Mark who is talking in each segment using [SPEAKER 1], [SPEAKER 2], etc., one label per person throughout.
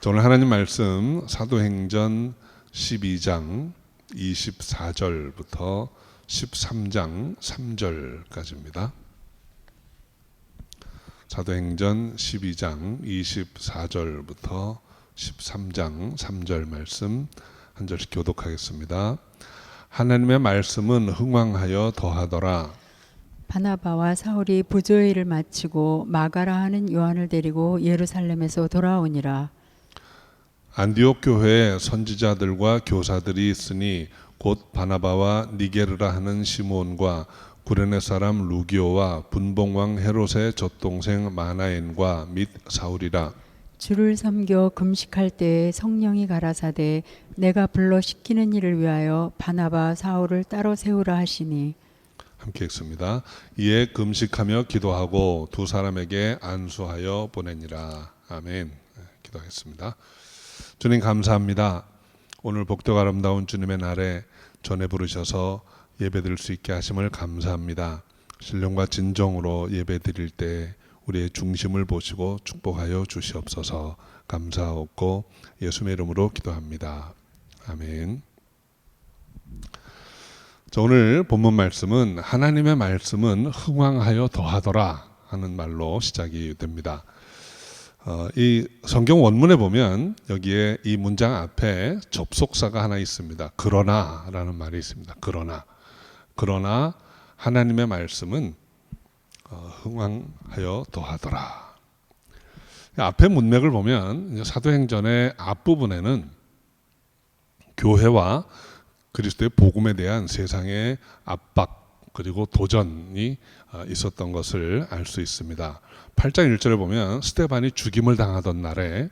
[SPEAKER 1] 오늘 하나님 말씀 사도행전 12장 24절부터 13장 3절까지입니다. 사도행전 12장 24절부터 13장 3절 말씀 한 절씩 교독하겠습니다. 하나님의 말씀은 흥왕하여 더하더라.
[SPEAKER 2] 바나바와 사울이 부조회를 마치고 마가라 하는 요한을 데리고 예루살렘에서 돌아오니라.
[SPEAKER 1] 안디옥 교회에 선지자들과 교사들이 있으니 곧 바나바와 니게르라 하는 시몬과 구레네 사람 루기오와 분봉왕 헤롯의 젖동생 마나엔과 및 사울이라.
[SPEAKER 2] 주를 섬겨 금식할 때에 성령이 가라사대 내가 불러 시키는 일을 위하여 바나바 사울을 따로 세우라 하시니.
[SPEAKER 1] 함께 읽습니다. 이에 금식하며 기도하고 두 사람에게 안수하여 보내니라. 아멘. 기도하겠습니다. 주님 감사합니다. 오늘 복되고 아름다운 주님의 날에 전에 부르셔서 예배드릴 수 있게 하심을 감사합니다. 신령과 진정으로 예배드릴 때 우리의 중심을 보시고 축복하여 주시옵소서. 감사하옵고 예수님의 이름으로 기도합니다. 아멘. 자, 오늘 본문 말씀은 하나님의 말씀은 흥왕하여 더하더라 하는 말로 시작이 됩니다. 이 성경 원문에 보면 여기에 이 문장 앞에 접속사가 하나 있습니다. 그러나 라는 말이 있습니다. 그러나 하나님의 말씀은 흥왕하여 더하더라. 앞에 문맥을 보면 사도행전의 앞부분에는 교회와 그리스도의 복음에 대한 세상의 압박 그리고 도전이 있었던 것을 알 수 있습니다. 8장 1절에 보면 스데반이 죽임을 당하던 날에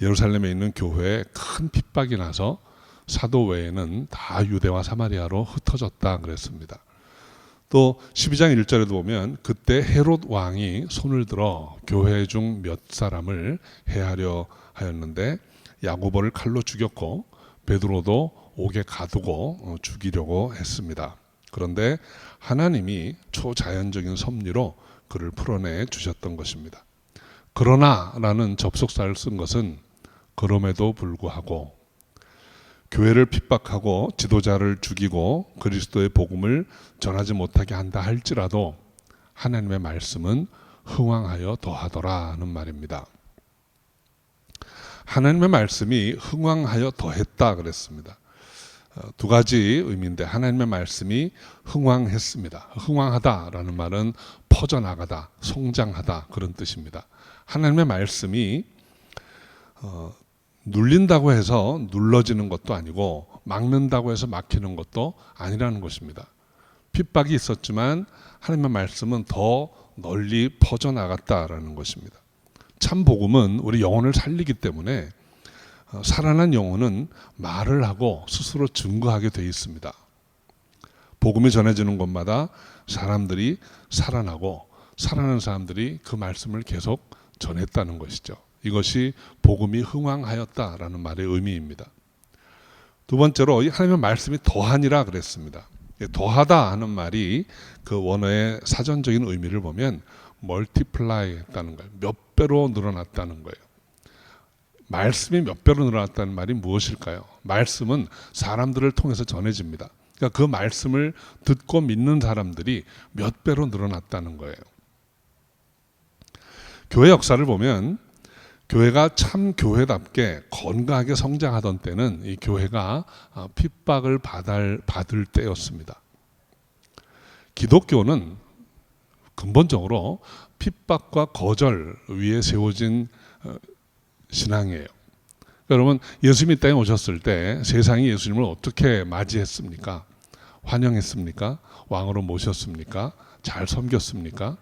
[SPEAKER 1] 예루살렘에 있는 교회에 큰 핍박이 나서 사도 외에는 다 유대와 사마리아로 흩어졌다 그랬습니다. 또 12장 1절에도 보면 그때 헤롯 왕이 손을 들어 교회 중 몇 사람을 해하려 하였는데 야고보를 칼로 죽였고 베드로도 옥에 가두고 죽이려고 했습니다. 그런데 하나님이 초자연적인 섭리로 그를 풀어내 주셨던 것입니다. 그러나라는 접속사를 쓴 것은 그럼에도 불구하고 교회를 핍박하고 지도자를 죽이고 그리스도의 복음을 전하지 못하게 한다 할지라도 하나님의 말씀은 흥왕하여 더하더라는 말입니다. 하나님의 말씀이 흥왕하여 더했다 그랬습니다. 두 가지 의미인데 하나님의 말씀이 흥왕했습니다. 흥왕하다라는 말은 퍼져나가다, 성장하다 그런 뜻입니다. 하나님의 말씀이 눌린다고 해서 눌러지는 것도 아니고 막는다고 해서 막히는 것도 아니라는 것입니다. 핍박이 있었지만 하나님의 말씀은 더 널리 퍼져나갔다라는 것입니다. 참 복음은 우리 영혼을 살리기 때문에 살아난 영혼은 말을 하고 스스로 증거하게 되어 있습니다. 복음이 전해지는 곳마다 사람들이 살아나고 살아난 사람들이 그 말씀을 계속 전했다는 것이죠. 이것이 복음이 흥왕하였다라는 말의 의미입니다. 두 번째로 하나님의 말씀이 더하니라 그랬습니다. 더하다 하는 말이 그 원어의 사전적인 의미를 보면 멀티플라이 했다는 거예요. 몇 배로 늘어났다는 거예요. 말씀이 몇 배로 늘어났다는 말이 무엇일까요? 말씀은 사람들을 통해서 전해집니다. 그러니까 그 말씀을 듣고 믿는 사람들이 몇 배로 늘어났다는 거예요. 교회 역사를 보면 교회가 참 교회답게 건강하게 성장하던 때는 이 교회가 핍박을 받을 때였습니다. 기독교는 근본적으로 핍박과 거절 위에 세워진 신앙이에요. 여러분 예수님이 땅에 오셨을 때 세상이 예수님을 어떻게 맞이했습니까? 환영했습니까? 왕으로 모셨습니까? 잘 섬겼습니까?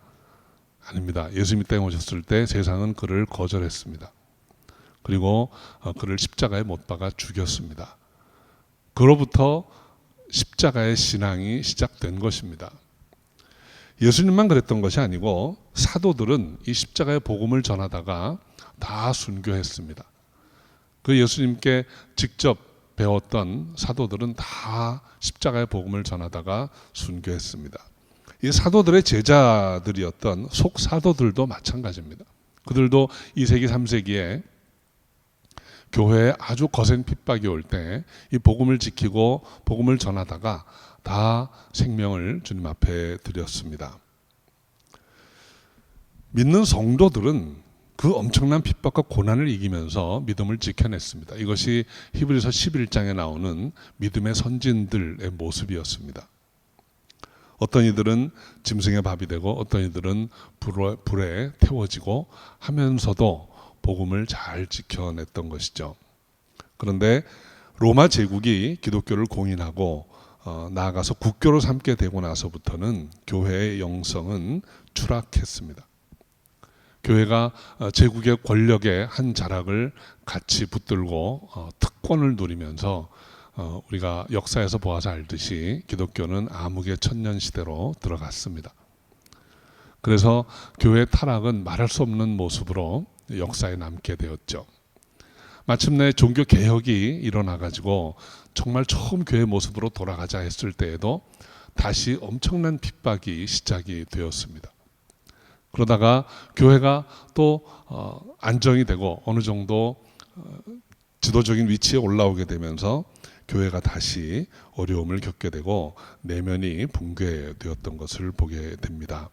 [SPEAKER 1] 아닙니다. 예수님이 땅에 오셨을 때 세상은 그를 거절했습니다. 그리고 그를 십자가에 못 박아 죽였습니다. 그로부터 십자가의 신앙이 시작된 것입니다. 예수님만 그랬던 것이 아니고 사도들은 이 십자가의 복음을 전하다가 다 순교했습니다. 그 예수님께 직접 배웠던 사도들은 다 십자가의 복음을 전하다가 순교했습니다. 이 사도들의 제자들이었던 속사도들도 마찬가지입니다. 그들도 2세기, 3세기에 교회에 아주 거센 핍박이 올 때 이 복음을 지키고 복음을 전하다가 다 생명을 주님 앞에 드렸습니다. 믿는 성도들은 그 엄청난 핍박과 고난을 이기면서 믿음을 지켜냈습니다. 이것이 히브리서 11장에 나오는 믿음의 선진들의 모습이었습니다. 어떤 이들은 짐승의 밥이 되고 어떤 이들은 불에 태워지고 하면서도 복음을 잘 지켜냈던 것이죠. 그런데 로마 제국이 기독교를 공인하고 나아가서 국교로 삼게 되고 나서부터는 교회의 영성은 추락했습니다. 교회가 제국의 권력의 한 자락을 같이 붙들고 특권을 누리면서 우리가 역사에서 보아서 알듯이 기독교는 암흑의 천년 시대로 들어갔습니다. 그래서 교회의 타락은 말할 수 없는 모습으로 역사에 남게 되었죠. 마침내 종교 개혁이 일어나가지고 정말 처음 교회 모습으로 돌아가자 했을 때에도 다시 엄청난 핍박이 시작이 되었습니다. 그러다가 교회가 또 안정이 되고 어느 정도 지도적인 위치에 올라오게 되면서 교회가 다시 어려움을 겪게 되고 내면이 붕괴되었던 것을 보게 됩니다.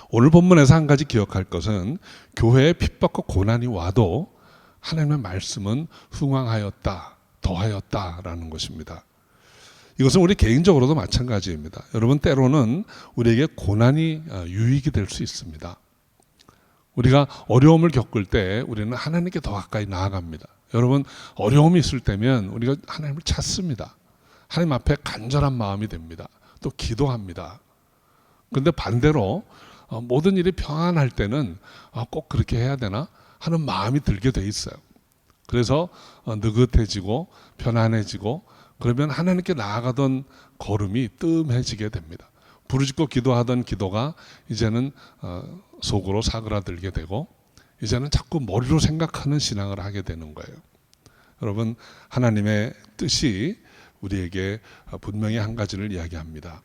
[SPEAKER 1] 오늘 본문에서 한 가지 기억할 것은 교회의 핍박과 고난이 와도 하나님의 말씀은 흥왕하였다, 더하였다라는 것입니다. 이것은 우리 개인적으로도 마찬가지입니다. 여러분, 때로는 우리에게 고난이 유익이 될 수 있습니다. 우리가 어려움을 겪을 때 우리는 하나님께 더 가까이 나아갑니다. 여러분, 어려움이 있을 때면 우리가 하나님을 찾습니다. 하나님 앞에 간절한 마음이 됩니다. 또 기도합니다. 그런데 반대로 모든 일이 평안할 때는 꼭 그렇게 해야 되나 하는 마음이 들게 돼 있어요. 그래서 느긋해지고 편안해지고 그러면 하나님께 나아가던 걸음이 뜸해지게 됩니다. 부르짖고 기도하던 기도가 이제는 속으로 사그라들게 되고 이제는 자꾸 머리로 생각하는 신앙을 하게 되는 거예요. 여러분, 하나님의 뜻이 우리에게 분명히 한 가지를 이야기합니다.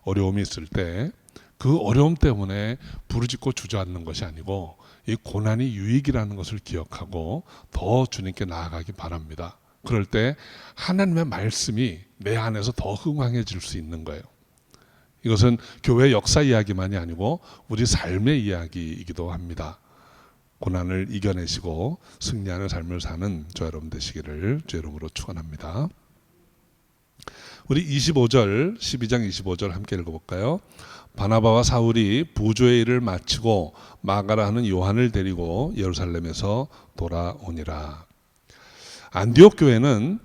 [SPEAKER 1] 어려움이 있을 때 그 어려움 때문에 부르짖고 주저앉는 것이 아니고 이 고난이 유익이라는 것을 기억하고 더 주님께 나아가기 바랍니다. 그럴 때 하나님의 말씀이 내 안에서 더 흥왕해질 수 있는 거예요. 이것은 교회 역사 이야기만이 아니고 우리 삶의 이야기이기도 합니다. 고난을 이겨내시고 승리하는 삶을 사는 저 여러분 되시기를 주 이름으로 축원합니다. 우리 12장 25절 함께 읽어볼까요? 바나바와 사울이 부조의 일을 마치고 마가라 하는 요한을 데리고 예루살렘에서 돌아오니라. 안디옥 교회는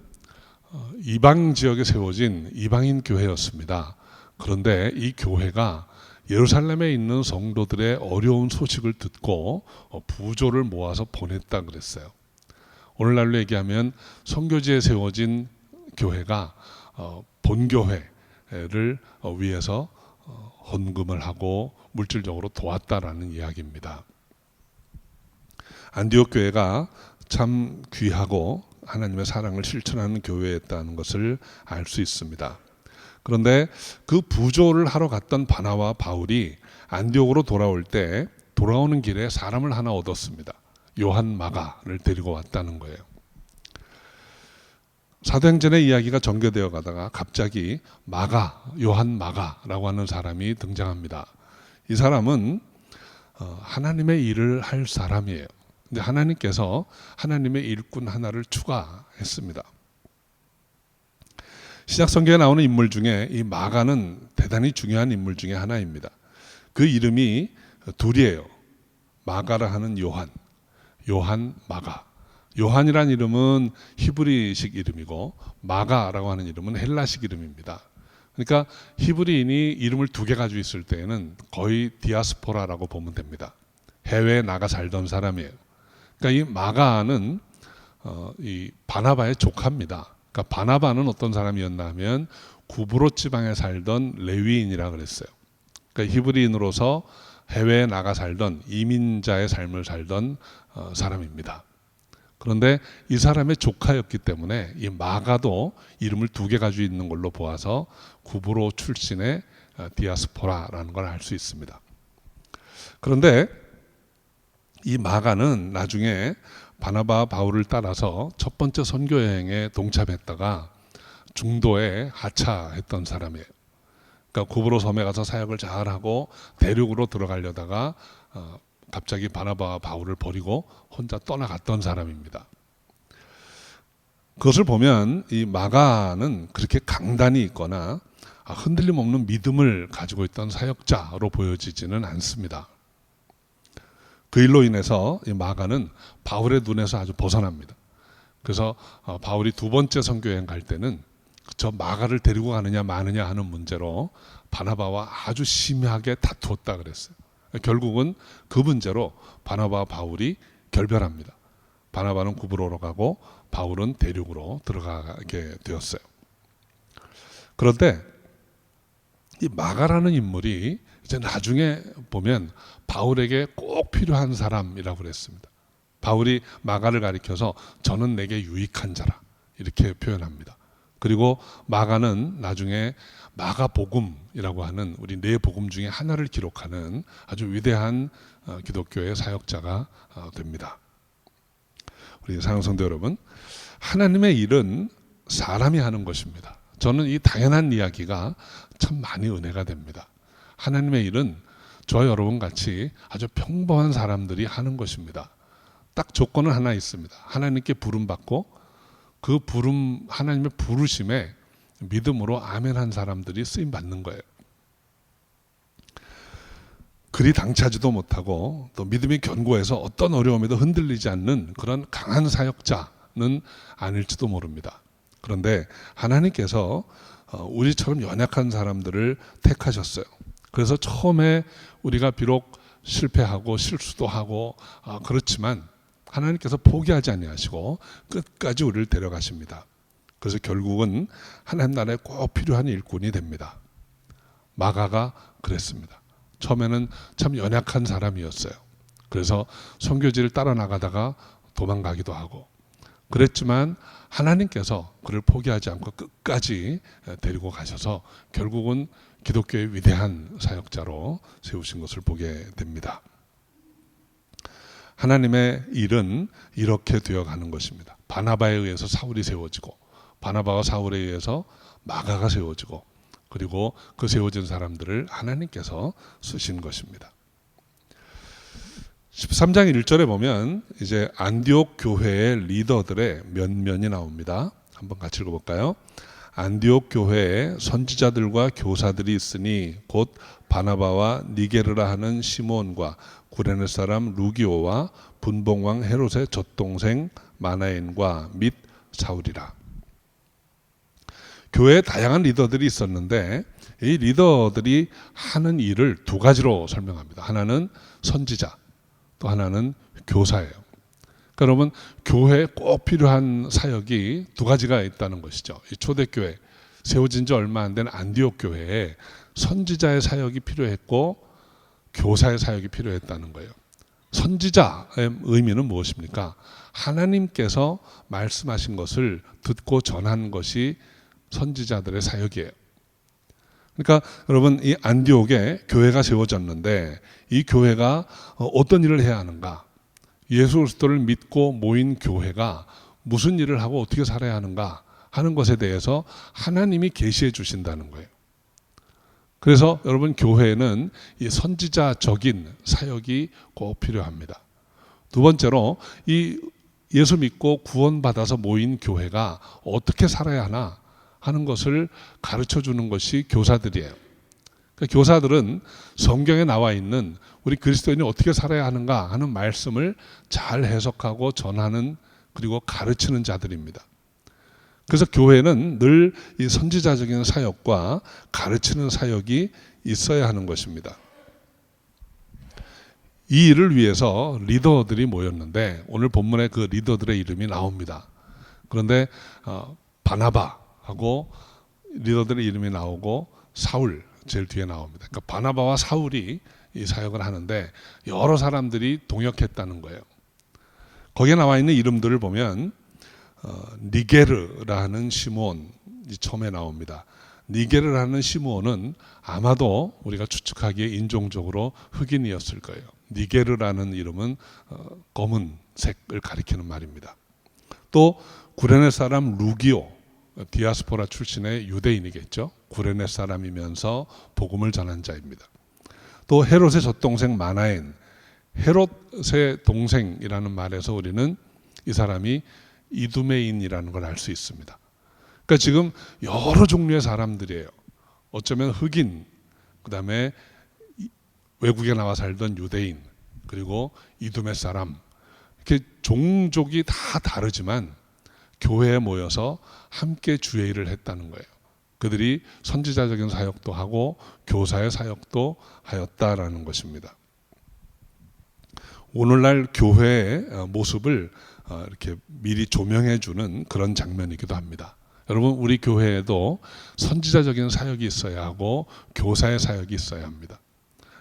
[SPEAKER 1] 이방 지역에 세워진 이방인 교회였습니다. 그런데 이 교회가 예루살렘에 있는 성도들의 어려운 소식을 듣고 부조를 모아서 보냈다 그랬어요. 오늘날로 얘기하면 선교지에 세워진 교회가 본교회를 위해서 헌금을 하고 물질적으로 도왔다라는 이야기입니다. 안디옥 교회가 참 귀하고 하나님의 사랑을 실천하는 교회였다는 것을 알 수 있습니다. 그런데 그 부조를 하러 갔던 바나와 바울이 안디옥으로 돌아올 때 돌아오는 길에 사람을 하나 얻었습니다. 요한 마가를 데리고 왔다는 거예요. 사도행전의 이야기가 전개되어 가다가 갑자기 요한 마가라고 하는 사람이 등장합니다. 이 사람은 하나님의 일을 할 사람이에요. 근데 하나님께서 하나님의 일꾼 하나를 추가했습니다. 신약 성경에 나오는 인물 중에 이 마가는 대단히 중요한 인물 중에 하나입니다. 그 이름이 둘이에요. 마가라 하는 요한 마가. 요한이란 이름은 히브리식 이름이고 마가라고 하는 이름은 헬라식 이름입니다. 그러니까 히브리인이 이름을 두 개 가지고 있을 때에는 거의 디아스포라라고 보면 됩니다. 해외에 나가 살던 사람이에요. 그러니까 이 마가는 이 바나바의 조카입니다. 그러니까 바나바는 어떤 사람이었나 하면 구브로 지방에 살던 레위인이라 그랬어요. 그러니까 히브리인으로서 해외에 나가 살던 이민자의 삶을 살던 사람입니다. 그런데 이 사람의 조카였기 때문에 이 마가도 이름을 두 개 가지고 있는 걸로 보아서 구브로 출신의 디아스포라라는 걸 알 수 있습니다. 그런데 이 마가는 나중에 바나바와 바울을 따라서 첫 번째 선교 여행에 동참했다가 중도에 하차했던 사람이에요. 그러니까 구브로 섬에 가서 사역을 잘하고 대륙으로 들어가려다가 갑자기 바나바와 바울을 버리고 혼자 떠나갔던 사람입니다. 그것을 보면 이 마가는 그렇게 강단이 있거나 흔들림 없는 믿음을 가지고 있던 사역자로 보여지지는 않습니다. 그 일로 인해서 이 마가는 바울의 눈에서 아주 벗어납니다. 그래서 바울이 두 번째 선교여행 갈 때는 저 마가를 데리고 가느냐 마느냐 하는 문제로 바나바와 아주 심하게 다투었다 그랬어요. 결국은 그 문제로 바나바와 바울이 결별합니다. 바나바는 구브로로 가고 바울은 대륙으로 들어가게 되었어요. 그런데 이 마가라는 인물이 이제 나중에 보면 바울에게 꼭 필요한 사람이라고 그랬습니다. 바울이 마가를 가리켜서 저는 내게 유익한 자라 이렇게 표현합니다. 그리고 마가는 나중에 마가복음이라고 하는 우리 네 복음 중에 하나를 기록하는 아주 위대한 기독교의 사역자가 됩니다. 우리 사랑하는 성도 여러분, 하나님의 일은 사람이 하는 것입니다. 저는 이 당연한 이야기가 참 많이 은혜가 됩니다. 하나님의 일은 저와 여러분 같이 아주 평범한 사람들이 하는 것입니다. 딱 조건은 하나 있습니다. 하나님께 부름받고 그 부름, 하나님의 부르심에 믿음으로 아멘한 사람들이 쓰임 받는 거예요. 그리 당차지도 못하고 또 믿음이 견고해서 어떤 어려움에도 흔들리지 않는 그런 강한 사역자는 아닐지도 모릅니다. 그런데 하나님께서 우리처럼 연약한 사람들을 택하셨어요. 그래서 처음에 우리가 비록 실패하고 실수도 하고 그렇지만 하나님께서 포기하지 아니하시고 끝까지 우리를 데려가십니다. 그래서 결국은 하나님 나라에 꼭 필요한 일꾼이 됩니다. 마가가 그랬습니다. 처음에는 참 연약한 사람이었어요. 그래서 선교지를 따라 나가다가 도망가기도 하고 그랬지만 하나님께서 그를 포기하지 않고 끝까지 데리고 가셔서 결국은 기독교의 위대한 사역자로 세우신 것을 보게 됩니다. 하나님의 일은 이렇게 되어가는 것입니다. 바나바에 의해서 사울이 세워지고 바나바와 사울에 의해서 마가가 세워지고 그리고 그 세워진 사람들을 하나님께서 쓰신 것입니다. 13장 1절에 보면 이제 안디옥 교회의 리더들의 면면이 나옵니다. 한번 같이 읽어볼까요? 안디옥 교회에 선지자들과 교사들이 있으니 곧 바나바와 니게르라 하는 시몬과 구레네 사람 루기오와 분봉왕 헤롯의 젖동생 마나엔과 및 사울이라. 교회에 다양한 리더들이 있었는데 이 리더들이 하는 일을 두 가지로 설명합니다. 하나는 선지자, 또 하나는 교사예요. 그러니까 여러분 교회에 꼭 필요한 사역이 두 가지가 있다는 것이죠. 이 초대교회 세워진 지 얼마 안 된 안디옥 교회에 선지자의 사역이 필요했고 교사의 사역이 필요했다는 거예요. 선지자의 의미는 무엇입니까? 하나님께서 말씀하신 것을 듣고 전하는 것이 선지자들의 사역이에요. 그러니까 여러분 이 안디옥에 교회가 세워졌는데 이 교회가 어떤 일을 해야 하는가? 예수 그리스도를 믿고 모인 교회가 무슨 일을 하고 어떻게 살아야 하는가 하는 것에 대해서 하나님이 계시해 주신다는 거예요. 그래서 여러분 교회에는 이 선지자적인 사역이 꼭 필요합니다. 두 번째로 이 예수 믿고 구원받아서 모인 교회가 어떻게 살아야 하나 하는 것을 가르쳐 주는 것이 교사들이에요. 그러니까 교사들은 성경에 나와 있는 우리 그리스도인이 어떻게 살아야 하는가 하는 말씀을 잘 해석하고 전하는 그리고 가르치는 자들입니다. 그래서 교회는 늘 이 선지자적인 사역과 가르치는 사역이 있어야 하는 것입니다. 이 일을 위해서 리더들이 모였는데 오늘 본문에 그 리더들의 이름이 나옵니다. 그런데 바나바하고 리더들의 이름이 나오고 사울 제일 뒤에 나옵니다. 그러니까 바나바와 사울이 이 사역을 하는데 여러 사람들이 동역했다는 거예요. 거기에 나와 있는 이름들을 보면 니게르라는 시몬이 처음에 나옵니다. 니게르라는 시몬은 아마도 우리가 추측하기에 인종적으로 흑인이었을 거예요. 니게르라는 이름은 검은색을 가리키는 말입니다. 또 구레네 사람 루기오, 디아스포라 출신의 유대인이겠죠. 구레네 사람이면서 복음을 전한 자입니다. 또 헤롯의 젖동생 마나엔, 헤롯의 동생이라는 말에서 우리는 이 사람이 이두메인이라는 걸 알 수 있습니다. 그러니까 지금 여러 종류의 사람들이에요. 어쩌면 흑인, 그 다음에 외국에 나와 살던 유대인, 그리고 이두메 사람, 이렇게 종족이 다 다르지만 교회에 모여서 함께 주의 일을 했다는 거예요. 그들이 선지자적인 사역도 하고 교사의 사역도 하였다라는 것입니다. 오늘날 교회의 모습을 이렇게 미리 조명해 주는 그런 장면이기도 합니다. 여러분, 우리 교회에도 선지자적인 사역이 있어야 하고 교사의 사역이 있어야 합니다.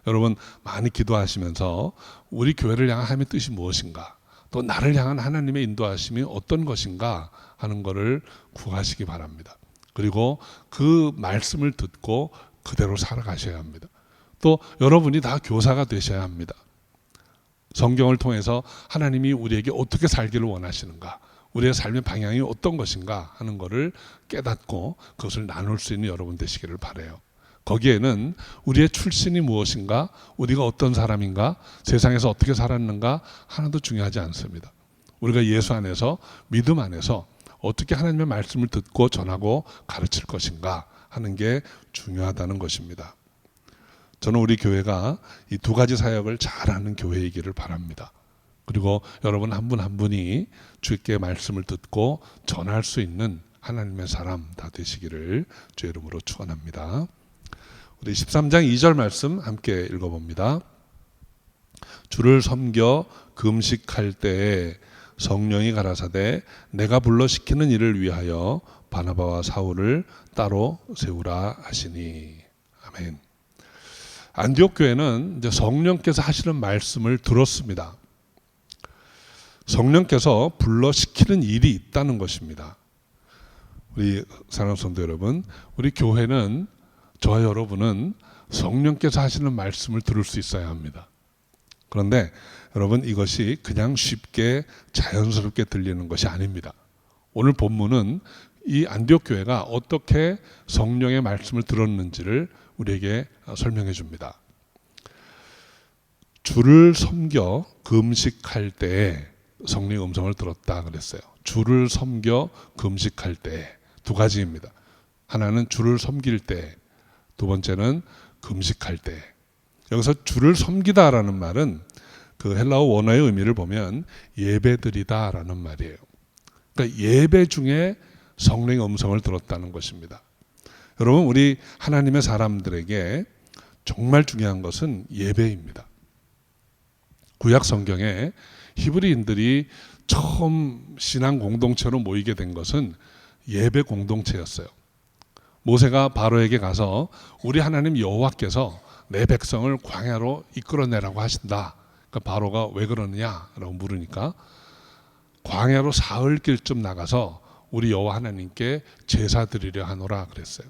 [SPEAKER 1] 여러분, 많이 기도하시면서 우리 교회를 향한 하나님의 뜻이 무엇인가, 또 나를 향한 하나님의 인도하심이 어떤 것인가 하는 것을 구하시기 바랍니다. 그리고 그 말씀을 듣고 그대로 살아가셔야 합니다. 또 여러분이 다 교사가 되셔야 합니다. 성경을 통해서 하나님이 우리에게 어떻게 살기를 원하시는가, 우리의 삶의 방향이 어떤 것인가 하는 것을 깨닫고 그것을 나눌 수 있는 여러분 되시기를 바라요. 거기에는 우리의 출신이 무엇인가, 우리가 어떤 사람인가, 세상에서 어떻게 살았는가 하나도 중요하지 않습니다. 우리가 예수 안에서, 믿음 안에서 어떻게 하나님의 말씀을 듣고 전하고 가르칠 것인가 하는 게 중요하다는 것입니다. 저는 우리 교회가 이 두 가지 사역을 잘하는 교회이기를 바랍니다. 그리고 여러분 한 분 한 분이 주께 말씀을 듣고 전할 수 있는 하나님의 사람 다 되시기를 주의 이름으로 축원합니다. 우리 13장 2절 말씀 함께 읽어봅니다. 주를 섬겨 금식할 때에 성령이 가라사대 내가 불러 시키는 일을 위하여 바나바와 사울을 따로 세우라 하시니. 아멘. 안디옥 교회는 이제 성령께서 하시는 말씀을 들었습니다. 성령께서 불러 시키는 일이 있다는 것입니다. 우리 사랑하는 성도 여러분, 우리 교회는, 저와 여러분은 성령께서 하시는 말씀을 들을 수 있어야 합니다. 그런데 여러분, 이것이 그냥 쉽게 자연스럽게 들리는 것이 아닙니다. 오늘 본문은 이 안디옥 교회가 어떻게 성령의 말씀을 들었는지를 우리에게 설명해 줍니다. 주를 섬겨 금식할 때에 성령의 음성을 들었다 그랬어요. 주를 섬겨 금식할 때 두 가지입니다. 하나는 주를 섬길 때, 두 번째는 금식할 때. 여기서 주를 섬기다라는 말은 그 헬라어 원어의 의미를 보면 예배드리다라는 말이에요. 그러니까 예배 중에 성령의 음성을 들었다는 것입니다. 여러분, 우리 하나님의 사람들에게 정말 중요한 것은 예배입니다. 구약 성경에 히브리인들이 처음 신앙 공동체로 모이게 된 것은 예배 공동체였어요. 모세가 바로에게 가서 우리 하나님 여호와께서 내 백성을 광야로 이끌어내라고 하신다. 그러니까 바로가 왜 그러느냐라고 물으니까 광야로 사흘길쯤 나가서 우리 여호와 하나님께 제사 드리려 하노라 그랬어요.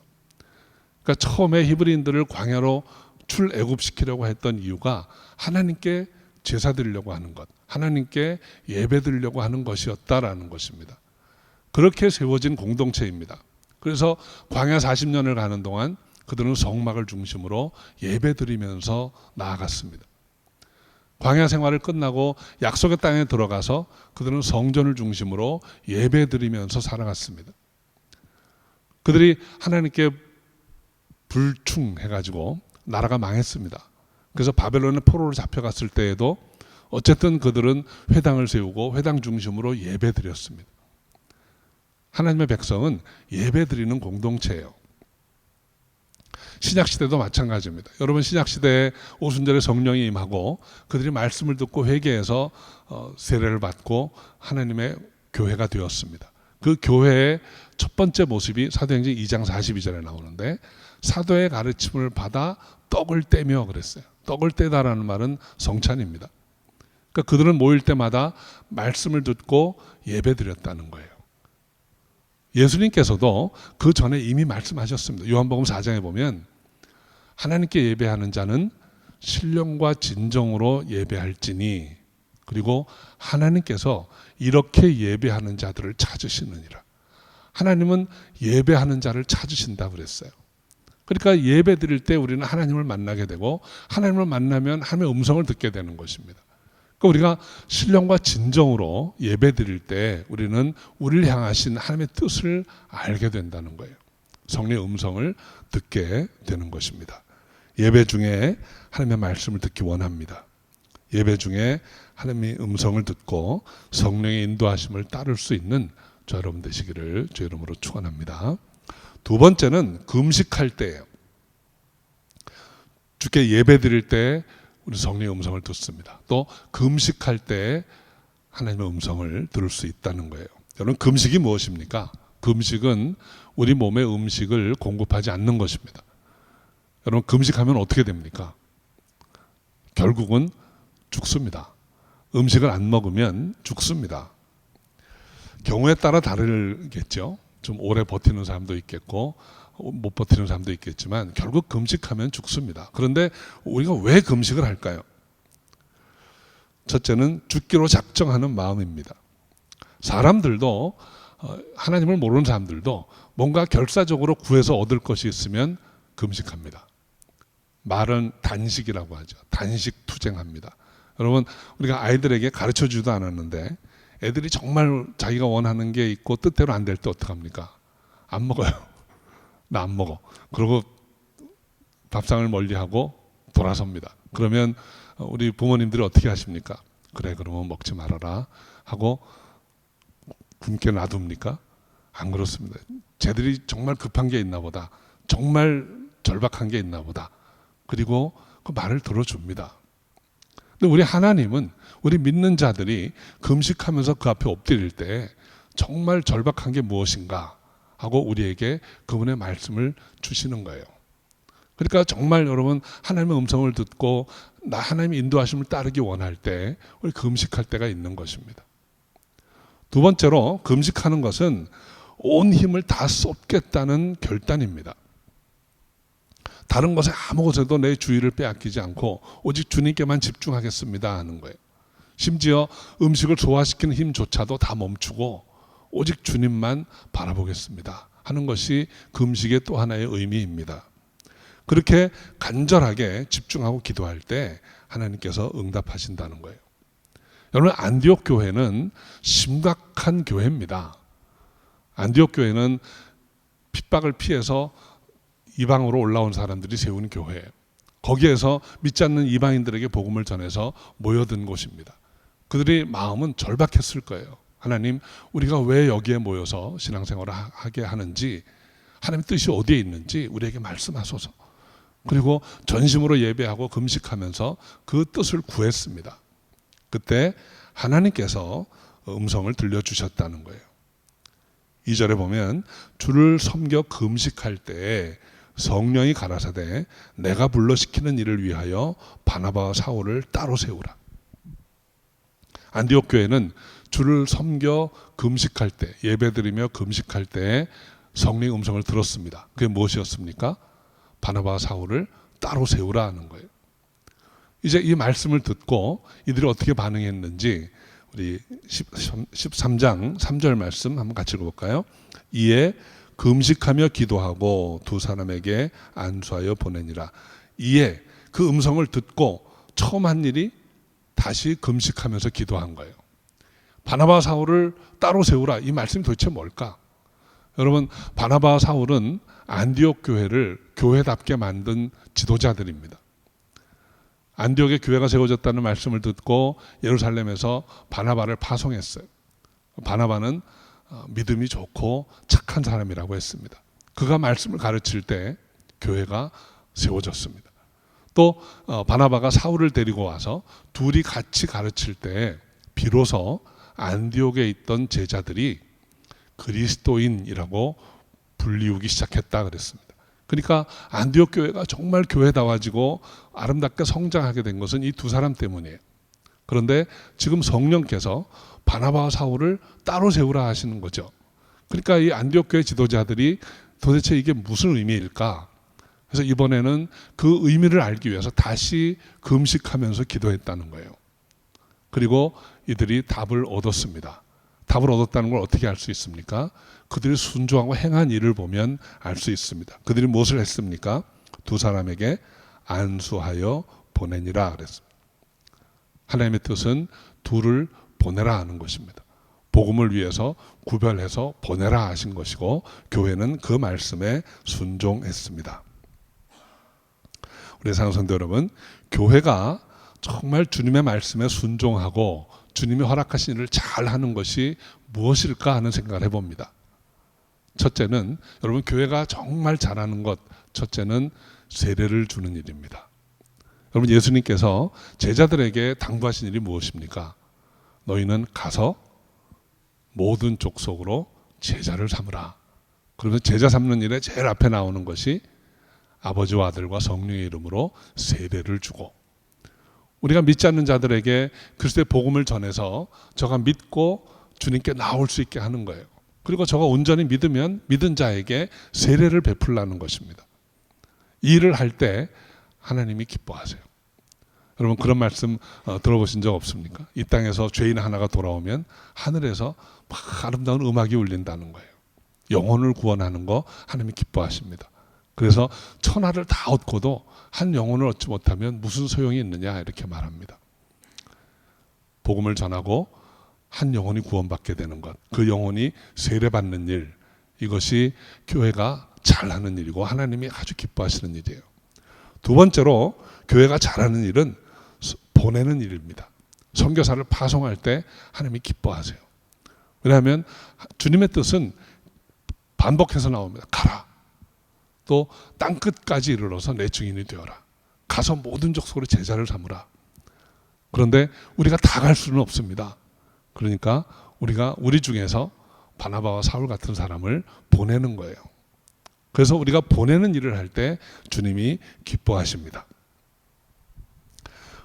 [SPEAKER 1] 그러니까 처음에 히브리인들을 광야로 출애굽시키려고 했던 이유가 하나님께 제사 드리려고 하는 것, 하나님께 예배 드리려고 하는 것이었다라는 것입니다. 그렇게 세워진 공동체입니다. 그래서 광야 40년을 가는 동안 그들은 성막을 중심으로 예배 드리면서 나아갔습니다. 광야 생활을 끝나고 약속의 땅에 들어가서 그들은 성전을 중심으로 예배 드리면서 살아갔습니다. 그들이 하나님께 불충해가지고 나라가 망했습니다. 그래서 바벨론의 포로로 잡혀갔을 때에도 어쨌든 그들은 회당을 세우고 회당 중심으로 예배 드렸습니다. 하나님의 백성은 예배 드리는 공동체예요. 신약시대도 마찬가지입니다. 여러분, 신약시대에 오순절에 성령이 임하고 그들이 말씀을 듣고 회개해서 세례를 받고 하나님의 교회가 되었습니다. 그 교회의 첫 번째 모습이 사도행전 2장 42절에 나오는데, 사도의 가르침을 받아 떡을 떼며 그랬어요. 떡을 떼다라는 말은 성찬입니다. 그러니까 그들은 모일 때마다 말씀을 듣고 예배 드렸다는 거예요. 예수님께서도 그 전에 이미 말씀하셨습니다. 요한복음 4장에 보면 하나님께 예배하는 자는 신령과 진정으로 예배할지니 그리고 하나님께서 이렇게 예배하는 자들을 찾으시느니라. 하나님은 예배하는 자를 찾으신다 그랬어요. 그러니까 예배 드릴 때 우리는 하나님을 만나게 되고 하나님을 만나면 하나님의 음성을 듣게 되는 것입니다. 그러니까 우리가 신령과 진정으로 예배 드릴 때 우리는 우리를 향하신 하나님의 뜻을 알게 된다는 거예요. 성령의 음성을 듣게 되는 것입니다. 예배 중에 하나님의 말씀을 듣기 원합니다. 예배 중에 하나님의 음성을 듣고 성령의 인도하심을 따를 수 있는 저 여러분 되시기를 주의 이름으로 축원합니다. 두 번째는 금식할 때예요. 주께 예배 드릴 때 우리 성령의 음성을 듣습니다. 또 금식할 때 하나님의 음성을 들을 수 있다는 거예요. 여러분, 금식이 무엇입니까? 금식은 우리 몸에 음식을 공급하지 않는 것입니다. 여러분, 금식하면 어떻게 됩니까? 결국은 죽습니다. 음식을 안 먹으면 죽습니다. 경우에 따라 다르겠죠. 좀 오래 버티는 사람도 있겠고 못 버티는 사람도 있겠지만 결국 금식하면 죽습니다. 그런데 우리가 왜 금식을 할까요? 첫째는 죽기로 작정하는 마음입니다. 사람들도 하나님을 모르는 사람들도 뭔가 결사적으로 구해서 얻을 것이 있으면 금식합니다. 말은 단식이라고 하죠. 단식 투쟁합니다. 여러분, 우리가 아이들에게 가르쳐주지도 않았는데 애들이 정말 자기가 원하는 게 있고 뜻대로 안 될 때 어떡합니까? 안 먹어요. 나 안 먹어. 그러고 밥상을 멀리하고 돌아섭니다. 그러면 우리 부모님들이 어떻게 하십니까? 그래, 그러면 먹지 말아라 하고 굶게 놔둡니까? 안 그렇습니다. 쟤들이 정말 급한 게 있나 보다. 정말 절박한 게 있나 보다. 그리고 그 말을 들어줍니다. 근데 우리 하나님은 우리 믿는 자들이 금식하면서 그 앞에 엎드릴 때 정말 절박한 게 무엇인가 하고 우리에게 그분의 말씀을 주시는 거예요. 그러니까 정말 여러분 하나님의 음성을 듣고 나 하나님의 인도하심을 따르기 원할 때 우리 금식할 때가 있는 것입니다. 두 번째로 금식하는 것은 온 힘을 다 쏟겠다는 결단입니다. 다른 것에 아무 것에도 내 주의를 빼앗기지 않고 오직 주님께만 집중하겠습니다 하는 거예요. 심지어 음식을 소화시키는 힘조차도 다 멈추고 오직 주님만 바라보겠습니다 하는 것이 금식의 또 하나의 의미입니다. 그렇게 간절하게 집중하고 기도할 때 하나님께서 응답하신다는 거예요. 여러분, 안디옥 교회는 심각한 교회입니다. 안디옥 교회는 핍박을 피해서 이방으로 올라온 사람들이 세운 교회예요. 거기에서 믿지 않는 이방인들에게 복음을 전해서 모여든 곳입니다. 그들의 마음은 절박했을 거예요. 하나님, 우리가 왜 여기에 모여서 신앙생활을 하게 하는지, 하나님의 뜻이 어디에 있는지 우리에게 말씀하소서. 그리고 전심으로 예배하고 금식하면서 그 뜻을 구했습니다. 그때 하나님께서 음성을 들려주셨다는 거예요. 2절에 보면 주를 섬겨 금식할 때 성령이 가라사대 내가 불러시키는 일을 위하여 바나바와 사울을 따로 세우라. 안디옥 교회는 주를 섬겨 금식할 때, 예배드리며 금식할 때 성령의 음성을 들었습니다. 그게 무엇이었습니까? 바나바와 사울을 따로 세우라 하는 거예요. 이제 이 말씀을 듣고 이들이 어떻게 반응했는지 우리 13장 3절 말씀 한번 같이 읽어볼까요? 이에 금식하며 기도하고 두 사람에게 안수하여 보내니라. 이에 그 음성을 듣고 처음 한 일이 다시 금식하면서 기도한 거예요. 바나바와 사울을 따로 세우라. 이 말씀이 도대체 뭘까? 여러분, 바나바와 사울은 안디옥 교회를 교회답게 만든 지도자들입니다. 안디옥에 교회가 세워졌다는 말씀을 듣고 예루살렘에서 바나바를 파송했어요. 바나바는 믿음이 좋고 착한 사람이라고 했습니다. 그가 말씀을 가르칠 때 교회가 세워졌습니다. 또 바나바가 사울을 데리고 와서 둘이 같이 가르칠 때 비로소 안디옥에 있던 제자들이 그리스도인이라고 불리우기 시작했다 그랬습니다. 그러니까 안디옥 교회가 정말 교회다워지고 아름답게 성장하게 된 것은 이 두 사람 때문이에요. 그런데 지금 성령께서 바나바와 사울을 따로 세우라 하시는 거죠. 그러니까 이 안디옥 교회 지도자들이 도대체 이게 무슨 의미일까 그래서 이번에는 그 의미를 알기 위해서 다시 금식하면서 기도했다는 거예요. 그리고 이들이 답을 얻었습니다. 답을 얻었다는 걸 어떻게 알 수 있습니까? 그들이 순종하고 행한 일을 보면 알 수 있습니다. 그들이 무엇을 했습니까? 두 사람에게 안수하여 보내니라 그랬습니다. 하나님의 뜻은 둘을 보내라 하는 것입니다. 복음을 위해서 구별해서 보내라 하신 것이고 교회는 그 말씀에 순종했습니다. 우리 사랑하는 성도 여러분, 교회가 정말 주님의 말씀에 순종하고 주님이 허락하신 일을 잘 하는 것이 무엇일까 하는 생각을 해봅니다. 첫째는 여러분 교회가 정말 잘하는 것, 첫째는 세례를 주는 일입니다. 여러분 예수님께서 제자들에게 당부하신 일이 무엇입니까? 너희는 가서 모든 족속으로 제자를 삼으라. 그러면서 제자 삼는 일에 제일 앞에 나오는 것이 아버지와 아들과 성령의 이름으로 세례를 주고, 우리가 믿지 않는 자들에게 그리스도의 복음을 전해서 저가 믿고 주님께 나올 수 있게 하는 거예요. 그리고 저가 온전히 믿으면 믿은 자에게 세례를 베풀라는 것입니다. 이 일을 할 때 하나님이 기뻐하세요. 여러분 그런 말씀 들어보신 적 없습니까? 이 땅에서 죄인 하나가 돌아오면 하늘에서 막 아름다운 음악이 울린다는 거예요. 영혼을 구원하는 거 하나님이 기뻐하십니다. 그래서 천하를 다 얻고도 한 영혼을 얻지 못하면 무슨 소용이 있느냐 이렇게 말합니다. 복음을 전하고 한 영혼이 구원받게 되는 것, 그 영혼이 세례받는 일, 이것이 교회가 잘하는 일이고 하나님이 아주 기뻐하시는 일이에요. 두 번째로 교회가 잘하는 일은 보내는 일입니다. 선교사를 파송할 때 하나님이 기뻐하세요. 왜냐하면 주님의 뜻은 반복해서 나옵니다. 가라. 또 땅끝까지 이르러서 내 증인이 되어라. 가서 모든 족속으로 제자를 삼으라. 그런데 우리가 다 갈 수는 없습니다. 그러니까 우리가 우리 중에서 바나바와 사울 같은 사람을 보내는 거예요. 그래서 우리가 보내는 일을 할 때 주님이 기뻐하십니다.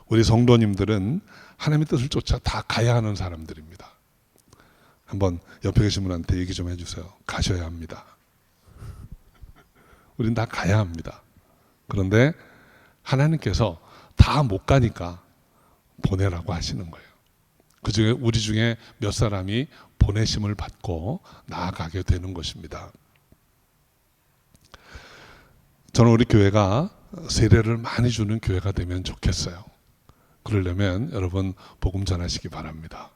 [SPEAKER 1] 우리 성도님들은 하나님의 뜻을 쫓아 다 가야 하는 사람들입니다. 한번 옆에 계신 분한테 얘기 좀 해주세요. 가셔야 합니다. 우린 다 가야 합니다. 그런데 하나님께서 다 못 가니까 보내라고 하시는 거예요. 그중에 우리 중에 몇 사람이 보내심을 받고 나아가게 되는 것입니다. 저는 우리 교회가 세례를 많이 주는 교회가 되면 좋겠어요. 그러려면 여러분 복음 전하시기 바랍니다.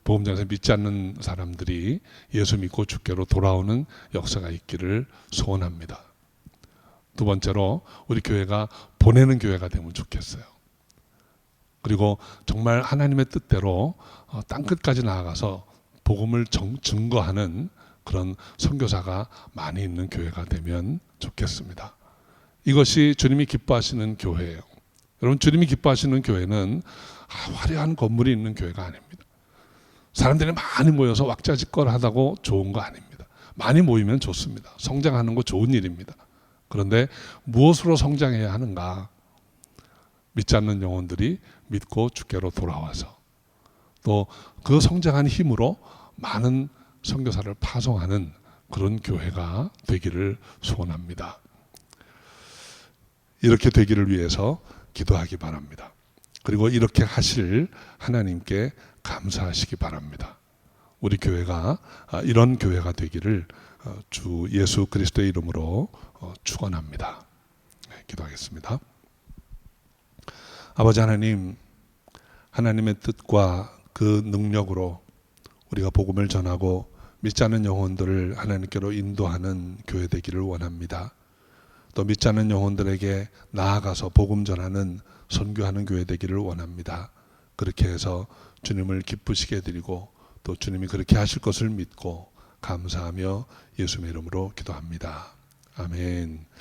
[SPEAKER 1] 복음 전해서 믿지 않는 사람들이 예수 믿고 주께로 돌아오는 역사가 있기를 소원합니다. 두 번째로 우리 교회가 보내는 교회가 되면 좋겠어요. 그리고 정말 하나님의 뜻대로 땅끝까지 나아가서 복음을 증거하는 그런 선교사가 많이 있는 교회가 되면 좋겠습니다. 이것이 주님이 기뻐하시는 교회예요. 여러분 주님이 기뻐하시는 교회는 화려한 건물이 있는 교회가 아닙니다. 사람들이 많이 모여서 왁자지껄하다고 좋은 거 아닙니다. 많이 모이면 좋습니다. 성장하는 거 좋은 일입니다. 그런데 무엇으로 성장해야 하는가? 믿지 않는 영혼들이 믿고 주께로 돌아와서 또 그 성장한 힘으로 많은 선교사를 파송하는 그런 교회가 되기를 소원합니다. 이렇게 되기를 위해서 기도하기 바랍니다. 그리고 이렇게 하실 하나님께 감사하시기 바랍니다. 우리 교회가 이런 교회가 되기를 주 예수 그리스도의 이름으로 축원합니다. 기도하겠습니다. 아버지 하나님, 하나님의 뜻과 그 능력으로 우리가 복음을 전하고 믿지 않는 영혼들을 하나님께로 인도하는 교회 되기를 원합니다. 또 믿지 않는 영혼들에게 나아가서 복음 전하는 선교하는 교회 되기를 원합니다. 그렇게 해서 주님을 기쁘시게 해드리고 또 주님이 그렇게 하실 것을 믿고 감사하며 예수님의 이름으로 기도합니다. 아멘.